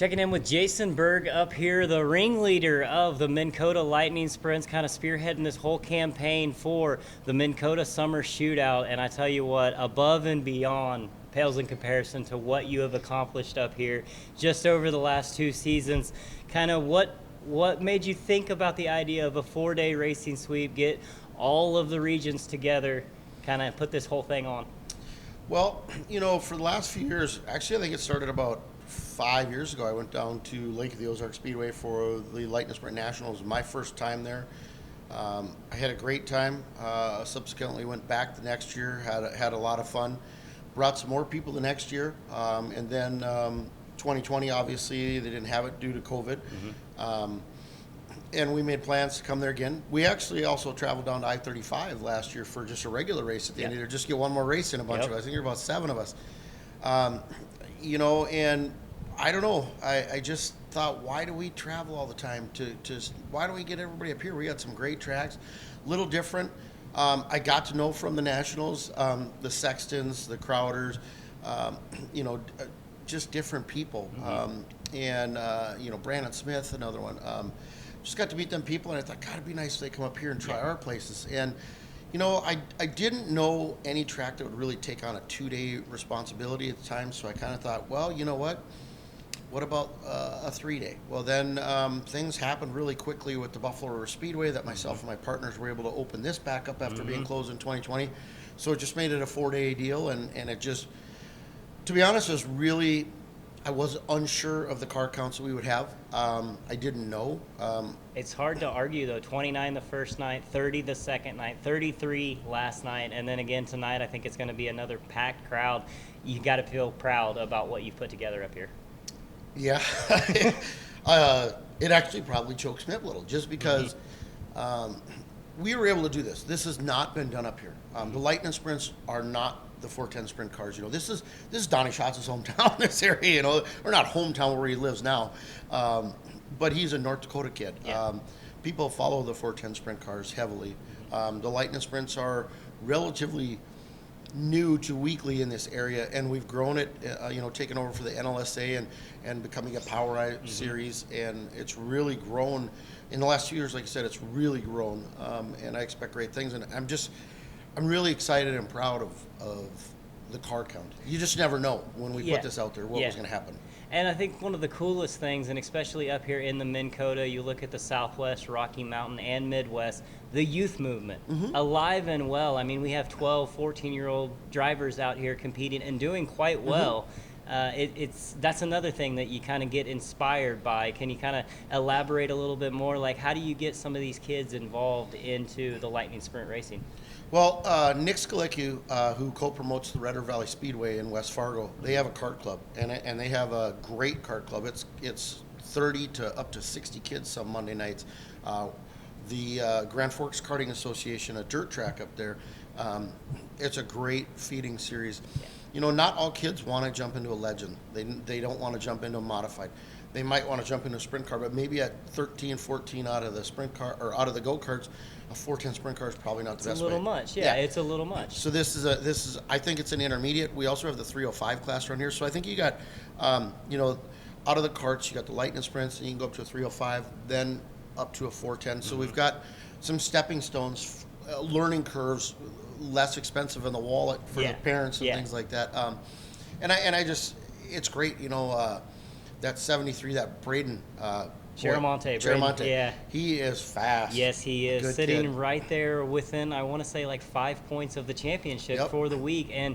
Checking in with Jason Berg up here, the ringleader of the Minn-Kota Lightning Sprints, kind of spearheading this whole campaign for the Minn-Kota Summer Shootout. And I tell you what, above and beyond pales in comparison to what you have accomplished up here just over the last 2 seasons. Kind of what made you think about the idea of a 4-day racing sweep, get all of the regions together, kind of put this whole thing on? Well, for the last few years, actually, I think it started about 5 years ago. I went down to Lake of the Ozarks Speedway for the Lightning Sprint Nationals. My first time there. I had a great time. Subsequently went back the next year, had a lot of fun. Brought some more people the next year. And then 2020, obviously, they didn't have it due to COVID. And we made plans to come there again. We actually also traveled down to I-35 last year for just a regular race at the end of the year, just get one more race in a bunch of us. I think there were about 7 of us. And I don't know. I just thought, why do we travel all the time? Why don't we get everybody up here? We got some great tracks, little different. I got to know from the Nationals, the Sextons, the Crowders, just different people. And Brandon Smith, another one. Just got to meet them people, and I thought, God, it'd be nice if they come up here and try our places. And, I didn't know any track that would really take on a 2-day responsibility at the time, so I kind of thought, well, you know what? What about a 3-day? Well, then things happened really quickly with the Buffalo River Speedway that myself and my partners were able to open this back up after being closed in 2020. So it just made it a 4-day deal, and it just, to be honest, was really, I was unsure of the car counts that we would have. I didn't know. It's hard to argue, though. 29 the first night, 30 the second night, 33 last night, and then again tonight. I think it's going to be another packed crowd. You got to feel proud about what you've put together up here. Yeah. It actually probably chokes me up a little, just because we were able to do this. This has not been done up here. The Lightning Sprints are not the 410 sprint cars. This is Donnie Schatz's hometown, this area, or not hometown where he lives now, but he's a North Dakota kid. People follow the 410 sprint cars heavily. The Lightning Sprints are relatively new to weekly in this area, and we've grown it, taking over for the NLSA and becoming a Power series, and it's really grown in the last 2 years. Like I said, it's really grown, and I expect great things, and I'm really excited and proud of the car count. You just never know when we put this out there what was going to happen. And I think one of the coolest things, and especially up here in the Minn-Kota, you look at the Southwest, Rocky Mountain, and Midwest, the youth movement, alive and well. I mean, we have 12, 14-year-old drivers out here competing and doing quite well. That's another thing that you kind of get inspired by. Can you kind of elaborate a little bit more? Like, how do you get some of these kids involved into the Lightning Sprint racing? Well, Nick Skalicki, who co-promotes the Red River Valley Speedway in West Fargo, they have a kart club, and they have a great kart club. It's 30 to up to 60 kids some Monday nights. The Grand Forks Karting Association, a dirt track up there, it's a great feeding series. Not all kids want to jump into a Legend. They don't want to jump into a modified. They might want to jump into a sprint car, but maybe at 13, 14 out of the sprint car or out of the go-karts, a 410 sprint car is probably not the best way. It's a little much. Yeah, it's a little much. So this is I think it's an intermediate. We also have the 305 class around here. So I think you got out of the karts, you got the Lightning Sprints, and you can go up to a 305, then up to a 410. So we've got some stepping stones, learning curves, less expensive in the wallet for the parents and things like that. And I just, it's great, that 73, that Braden. Chiramonte, he is fast. Yes, he is. Good sitting kid. right there within, I want to say, like 5 points of the championship for the week. And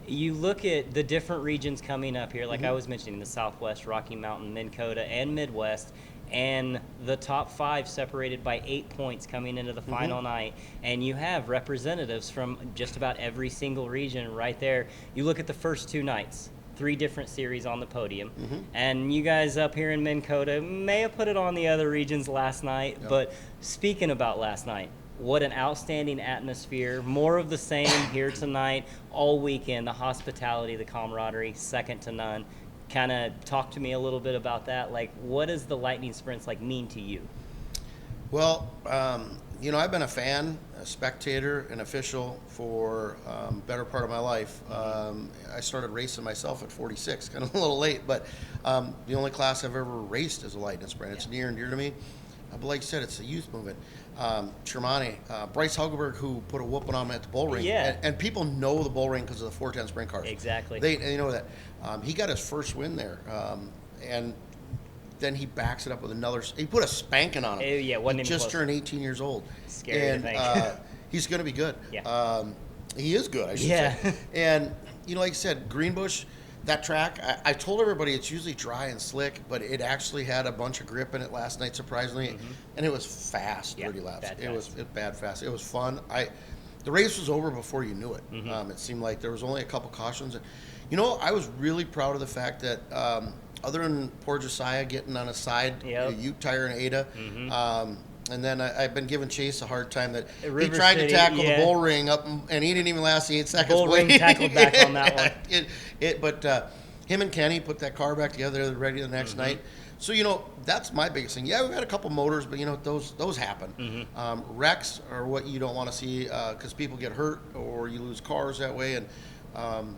you look at the different regions coming up here, like I was mentioning, the Southwest, Rocky Mountain, Minn-Kota, and Midwest, and the top 5 separated by 8 points coming into the final night. And you have representatives from just about every single region right there. You look at the first 2 nights. 3 different series on the podium. And you guys up here in Minn-Kota may have put it on the other regions last night, but speaking about last night, what an outstanding atmosphere. More of the same here tonight, all weekend. The hospitality, the camaraderie, second to none. Kind of talk to me a little bit about that. Like, what does the Lightning Sprints mean to you? Well, I've been a fan, a spectator, an official for better part of my life. I started racing myself at 46, kind of a little late, but the only class I've ever raced is a lightning sprint. It's near and dear to me. But like you said, it's a youth movement. Shermani, Bryce Hugelberg, who put a whooping on him at the bull ring. Yeah. And people know the bull ring because of the 410 sprint cars. Exactly. They know that. He got his first win there. And then he backs it up with another. He put a spanking on him. Yeah, wasn't he even just close. turned 18 years old. Scary and, to think. He's going to be good. Yeah. He is good, I should say. And, like you said, Greenbush, that track, I told everybody it's usually dry and slick, but it actually had a bunch of grip in it last night, surprisingly. And it was fast, 30 laps. It was bad fast. It was fun. The race was over before you knew it. It seemed like there was only a couple cautions. I was really proud of the fact that other than poor Josiah getting on a side Ute tire and Ada, and then I've been giving Chase a hard time that he tried to tackle the bull ring up, and he didn't even last the 8 seconds. Bull ring tackled back on that one. But him and Kenny put that car back together. They're ready the next night. So, that's my biggest thing. Yeah, we've had a couple motors, but, those happen. Wrecks are what you don't want to see because people get hurt or you lose cars that way. And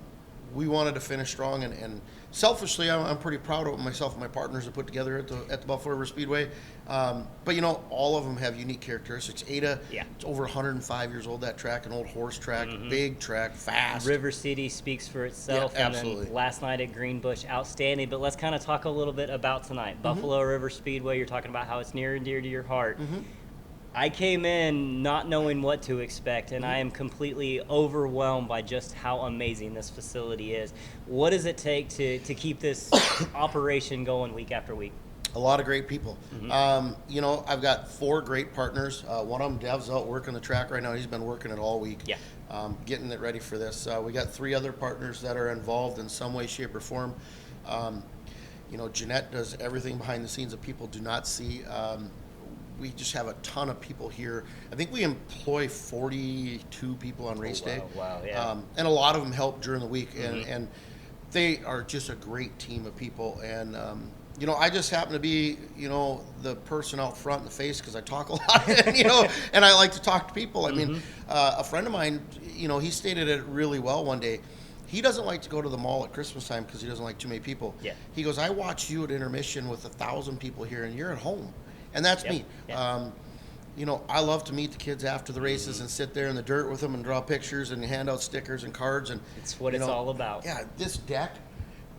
we wanted to finish strong. And selfishly, I'm pretty proud of what myself and my partners have put together at the Buffalo River Speedway. But, all of them have unique characteristics. Ada, it's over 105 years old, that track, an old horse track, big track, fast. River City speaks for itself. Yeah, absolutely. And then last night at Greenbush, outstanding. But let's kind of talk a little bit about tonight. Buffalo River Speedway, you're talking about how it's near and dear to your heart. I came in not knowing what to expect, and I am completely overwhelmed by just how amazing this facility is. What does it take to keep this operation going week after week? A lot of great people. I've got 4 great partners. One of them, Dev's out working the track right now. He's been working it all week, getting it ready for this. We got 3 other partners that are involved in some way, shape, or form. Jeanette does everything behind the scenes that people do not see. We just have a ton of people here. I think we employ 42 people on race day. Wow, yeah. And a lot of them help during the week. And they are just a great team of people. And, I just happen to be, the person out front in the face because I talk a lot, and I like to talk to people. I mean, a friend of mine, he stated it really well one day. He doesn't like to go to the mall at Christmas time because he doesn't like too many people. Yeah. He goes, I watch you at intermission with 1,000 people here, and you're at home. And that's me. I love to meet the kids after the races and sit there in the dirt with them and draw pictures and hand out stickers and cards. And it's what it's all about. Yeah, this deck,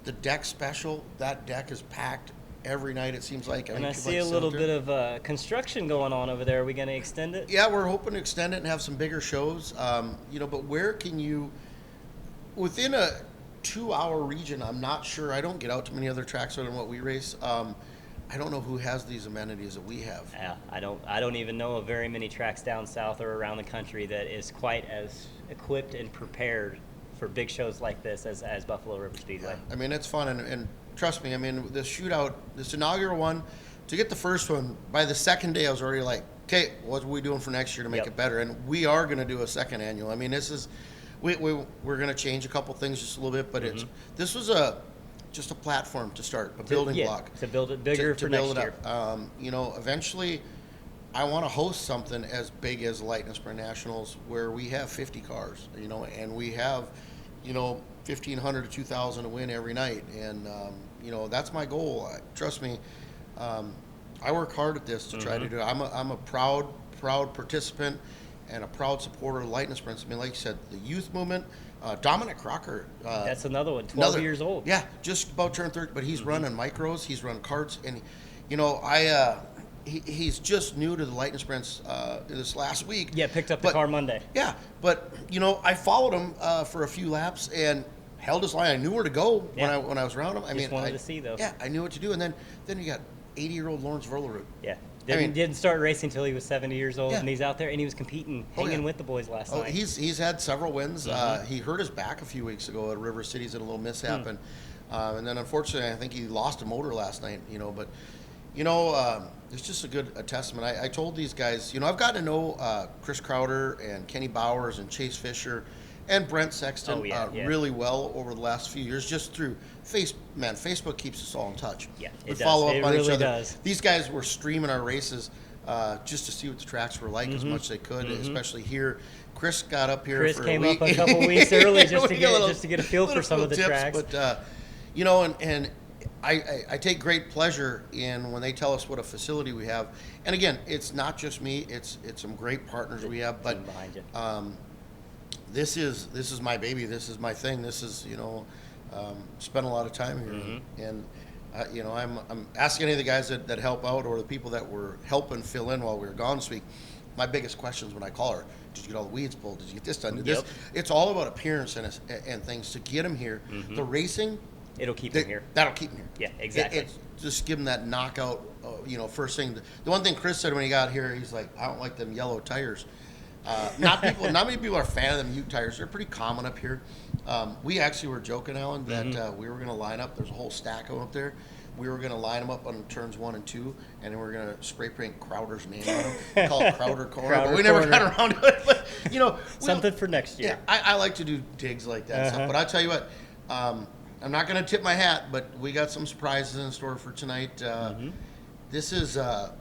the deck special, that deck is packed every night, it seems like. I see a little bit of construction going on over there. Are we going to extend it? Yeah, we're hoping to extend it and have some bigger shows. But where can you, within a 2-hour region, I'm not sure. I don't get out to many other tracks other than what we race. I don't know who has these amenities that we have. Yeah, I don't even know of very many tracks down south or around the country that is quite as equipped and prepared for big shows like this as Buffalo River Speedway. Yeah. I mean, it's fun, and trust me, this shootout, this inaugural one, to get the first one, by the second day I was already like, okay, what are we doing for next year to make it better? And we are going to do a second annual. I mean, this is, we're going to change a couple things just a little bit, but this was just a platform to start, a building block. To build it bigger for next year. Eventually, I want to host something as big as Lightning Sprint Nationals where we have 50 cars, and we have, 1,500 to 2,000 to win every night. And, that's my goal. Trust me, I work hard at this to try to do it. I'm a proud participant and a proud supporter of Lightning Sprints. I mean, like you said, the youth movement. Dominic Crocker. That's another one, 12 years old. Yeah, just about turned 30, but he's running micros, he's running karts, and, he's just new to the Lightning Sprints this last week. Yeah, picked up the car Monday. Yeah, but, I followed him for a few laps and held his line. I knew where to go when I was around him. I wanted to see, though. Yeah, I knew what to do, and then you got 80-year-old Lawrence Verlerud. Yeah. Didn't start racing until he was 70 years old, and he's out there, and he was competing, hanging with the boys last night. He's had several wins. He hurt his back a few weeks ago at River City's in a little mishap, and then unfortunately I think he lost a motor last night. But it's just a testament. I told these guys, I've gotten to know Chris Crowder and Kenny Bowers and Chase Fisher and Brent Sexton really well over the last few years, just through Facebook keeps us all in touch. Yeah, we follow up on each other. Does. These guys were streaming our races. just to see what the tracks were like as much as they could, especially here. Chris got up here. Chris for came a week. up a couple weeks early just to get a feel for little some of the tips, tracks. But and I take great pleasure in when they tell us what a facility we have. And again, it's not just me; it's some great partners we have. But this is my baby. This is my thing. This is spent a lot of time here, and I'm asking any of the guys that help out or the people that were helping fill in while we were gone this week. My biggest questions when I call her: did you get all the weeds pulled? Did you get this done? Did this? It's all about appearance and things to get them here. The racing. It'll keep him here. That'll keep him here. Yeah, exactly. It's just give him that knockout, first thing. The one thing Chris said when he got here, he's like, I don't like them yellow tires. Not many people are a fan of them Ute tires. They're pretty common up here. We actually were joking, Alan, that we were going to line up. There's a whole stack of them up there. We were going to line them up on turns 1 and 2, and then we were going to spray paint Crowder's name on them. Call it Crowder Corner, but we never got around to it. But, something for next year. Yeah, I like to do digs like that stuff. But I tell you what, I'm not going to tip my hat, but we got some surprises in store for tonight. This is, man,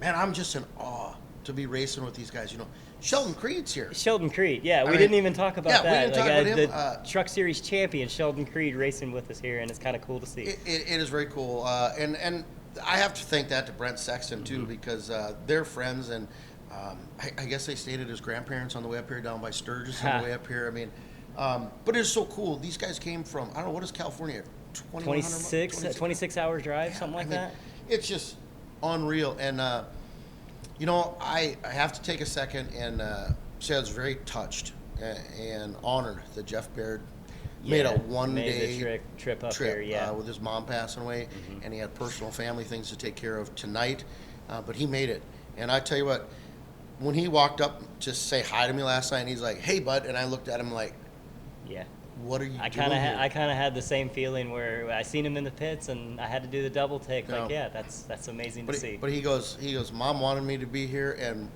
I'm just in awe to be racing with these guys. Sheldon Creed's here. Sheldon Creed, yeah. We didn't even talk about that. Yeah, we didn't talk about him. The Truck Series champion, Sheldon Creed, racing with us here, and it's kind of cool to see. It is very cool. And I have to thank that to Brent Sexton, too, because they're friends, and I guess they stayed at his grandparents on the way up here, down by Sturgis on the way up here. I mean, but it's so cool. These guys came from, I don't know, what is California? 26 hours drive, something like that? It's just unreal. And, I have to take a second and say I was very touched and honored that Jeff Berg made a one-day trip up here, with his mom passing away, and he had personal family things to take care of tonight, but he made it. And I tell you what, when he walked up to say hi to me last night, and he's like, "Hey, bud," and I looked at him like, yeah. What are you doing? I kind of had the same feeling where I seen him in the pits and I had to do the double take. No. Like, yeah, that's amazing to see. But he goes, Mom wanted me to be here, and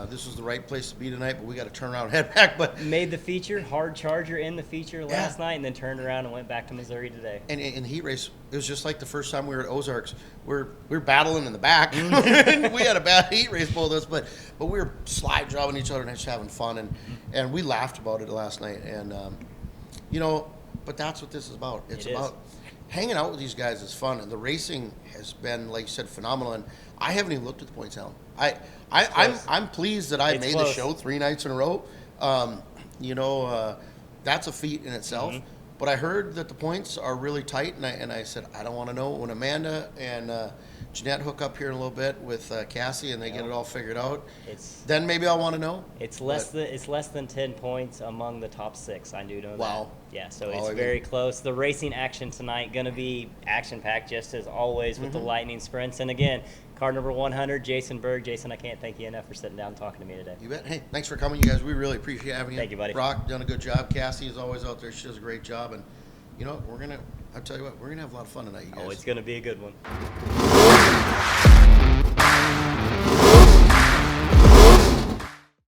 this was the right place to be tonight. But we got to turn around and head back. But made the feature, hard charger in the feature last night, and then turned around and went back to Missouri today. And in heat race, it was just like the first time we were at Ozarks. We were battling in the back. We had a bad heat race, both of us, but we were slide jobbing each other and just having fun, and we laughed about it last night, and but that's what this is about. It's about hanging out with these guys is fun, and the racing has been, like you said, phenomenal. And I haven't even looked at the points, Alan. I'm pleased that I made the show 3 nights in a row. That's a feat in itself. But I heard that the points are really tight, and I said I don't want to know. When Amanda and Jeanette hook up here in a little bit with Cassie, and they get it all figured out, then maybe I'll want to know. It's less than 10 points among the top 6. I do know that. Wow. Yeah, so it's very close. The racing action tonight going to be action-packed, just as always with the lightning sprints. And again, car number 100, Jason Berg. Jason, I can't thank you enough for sitting down and talking to me today. You bet. Hey, thanks for coming, you guys. We really appreciate having you. Thank you, buddy. Brock done a good job. Cassie is always out there. She does a great job. And I'll tell you what, we're gonna have a lot of fun tonight, you guys. Oh, it's going to be a good one.